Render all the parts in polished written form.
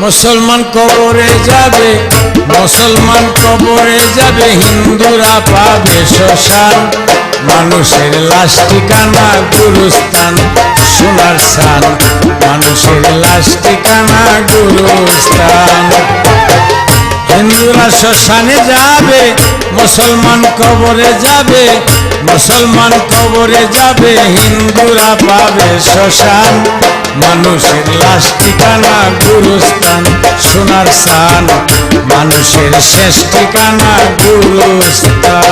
মুসলমান কবরে যাবে, মুসলমান কবরে যাবে, হিন্দুরা পাবে শ্মশান। মানুষের লাশ ঠিকানা গুরুস্থান, সোনার সান। মানুষের লাশ ঠিকানা গুরুস্থান। হিন্দুরা শ্মশানে যাবে, মুসলমান কবরে যাবে, মুসলমান কবরে যাবে, হিন্দুরা পাবে শ্মশান। মানুষের লাশ ঠিকানা গুরুস্থান, সোনার সান। মানুষের শেষ ঠিকানা গুরুস্থান।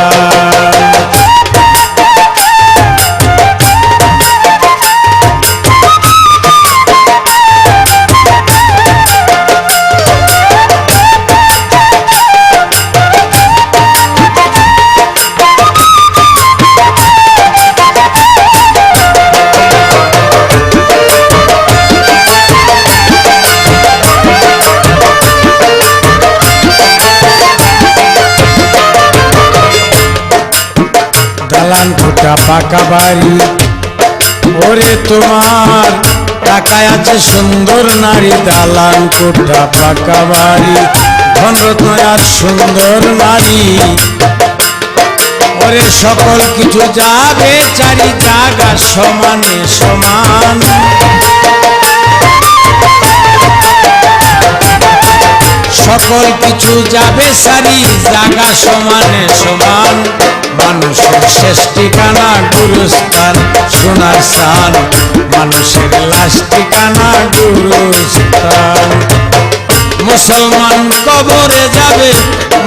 দালান কোঠা পাকা বাড়ি, ওরে তোমার টাকায় আছে সুন্দর নারী। দালান কোঠা পাকা বাড়ি, ধনরত্ন আর সুন্দর নারী। ওরে সকল কিছু যাবে চারি জায়গা সমানে সমান। সকল কিছু যাবে সারি জায়গা সমানে সমান। মানুষের শেষ ঠিকানা গুরুস্থান, সোনার সান। মানুষের লাশ ঠিকানা গুরুস্থান। মুসলমান কবরে যাবে,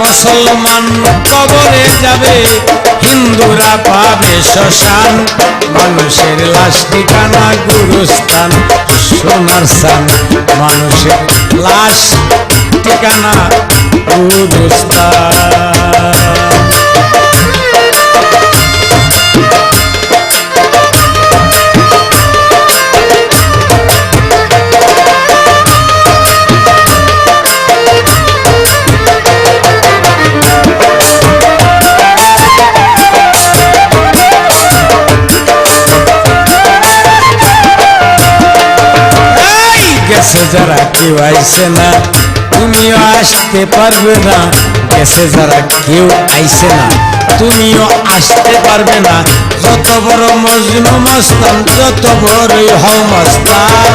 মুসলমান কবরে যাবে, হিন্দুরা পাবে শ্মশান। মানুষের লাশ ঠিকানা গুরুস্থান, সোনার সান। মানুষের লাশ ঠিকানা গুরুস্থান। গেছে যারা কেউ আইছে না, তুমিও আসতে পারবে না। গেছে যারা কেউ আইছে না, তুমিও আসতে পারবে না। যত বড় মজনু মস্তান, যত বড়ই হও মস্তান।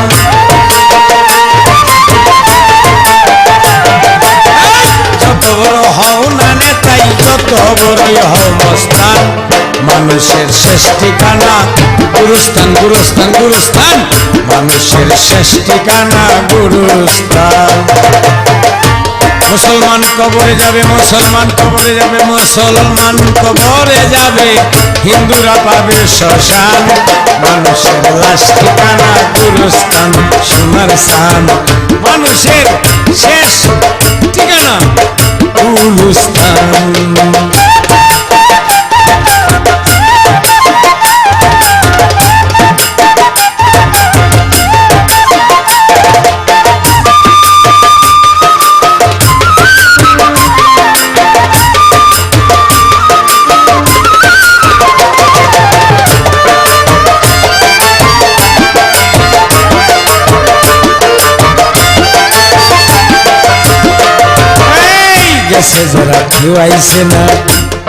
যত বড় হও না নেতাই, যত বড়ই হও মস্তান। মানুষের শেষ ঠিকানা গুরুস্থান, গুরুস্থান, গুরুস্থান। মানুষের শেষ ঠিকানা গুরুস্থান। মুসলমান কবরে যাবে, মুসলমান কবরে যাবে, মুসলমান কবরে যাবে, হিন্দুরা পাবে শ্মশান। মানুষের লাশ ঠিকানা গুরুস্থান, সোনার সান। মানুষের শেষ ঠিকানা গুরুস্থান। গেছে যারা কেউ আইছে না,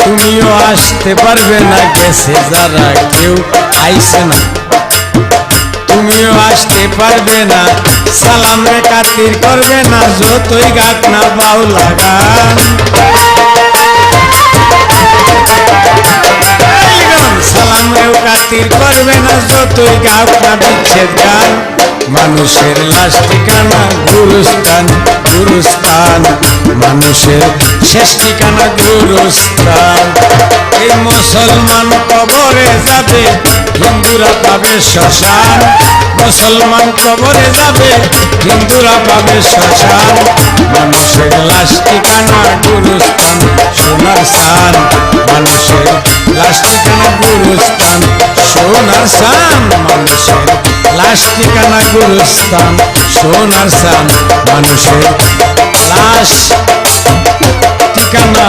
তুমিও আসতে পারবে না। গেছে যারা কেউ আইছে না, তুমিও আসতে পারবে না। সালাম রে খাতির করবে না, যতই গাক না বাউলা গান। সালাম রেও খাতির করবে না, যতই গাক না বিচ্ছেদ গান। মানুষের লাশ ঠিকানা গুরুস্থান, গুরুস্থান। মানুষের শেষ ঠিকানা গুরুস্থান। এই মুসলমান কবরে যাবে, হিন্দুরা পাবে শ্মশান। মুসলমান কবরে যাবে, হিন্দুরা পাবে শ্মশান। মানুষের লাশ ঠিকানা গুরুস্থান, সোনার সান। মানুষের লাশ ঠিকানা গুরুস্থান, সোনার সান। মানুষের লাশ ঠিকানা গুরুস্থান, সোনার সান। মানুষের লাশ ঠিকানা